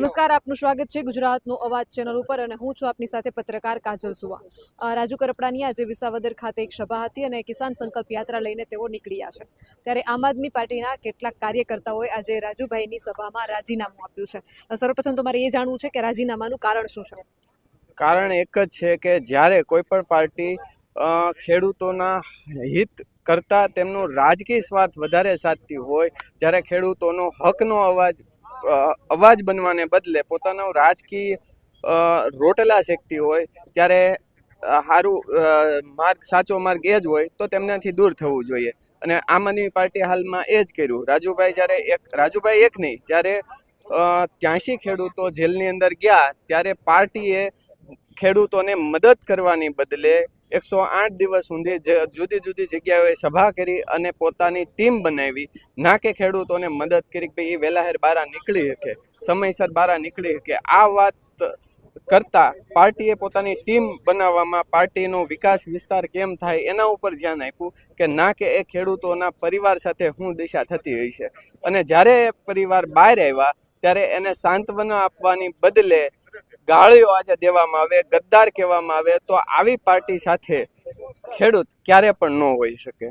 નમસ્કાર, આપનું સ્વાગત છે ગુજરાતનો અવાજ ચેનલ ઉપર અને હું છું આપની સાથે પત્રકાર કાજલ સુવા। રાજુ કરપડાની આજે વિસાવદર ખાતે એક સભા હતી અને કિસાન સંકલ્પ યાત્રા લઈને તેઓ નીકળ્યા છે। ત્યારે આમ આદમી પાર્ટીના કેટલાક કાર્યકર્તાઓએ આજે રાજુભાઈની સભામાં રાજીનામું આપ્યું છે। સર્વપ્રથમ તો મારે એ જાણવું છે કે રાજીનામાનું કારણ શું છે? કારણ એક જ છે કે જ્યારે કોઈ પણ પાર્ટી ખેડૂતોના હિત કરતાં તેમનો રાજકીય સ્વાર્થ વધારે સાધતી હોય, જ્યારે ખેડૂતોનો હકનો અવાજ બનવાને બદલે પોતાનો રાજકીય રોટલા શેકતી હોય, ત્યારે સાચો માર્ગ એ જ હોય તો તેમનાથી દૂર થવું જોઈએ। અને આમ આદમી પાર્ટી હાલમાં એ જ કર્યું। રાજુભાઈ એક નહીં, જ્યારે 83 ખેડૂતો જેલની અંદર ગયા ત્યારે પાર્ટીએ ખેડૂતોને મદદ કરવાની બદલે 108 દિવસ સુધી જુદી જુદી જગ્યાએ સભા કરી અને પોતાની ટીમ બનાવી, ના કે ખેડૂતોને મદદ કરી કે એ વહેલાહેર બારા નીકળી શકે, સમયસર બારા નીકળી શકે। આ વાત કરતા પાર્ટીએ પોતાની ટીમ બનાવવામાં પાર્ટીનો વિકાસ વિસ્તાર કેમ થાય એના ઉપર ધ્યાન આપ્યું, કે ના કે એ ખેડૂતોના પરિવાર સાથે શું દિશા થતી હોય છે। અને જ્યારે એ પરિવાર બહાર આવ્યા ત્યારે એને સાંત્વના આપવાની બદલે ગાળીઓ આજે દેવામાં આવે, ગદ્દાર કહેવામાં આવે, તો આવી પાર્ટી સાથે ખેડૂત ક્યારે પણ ન હોઈ શકે।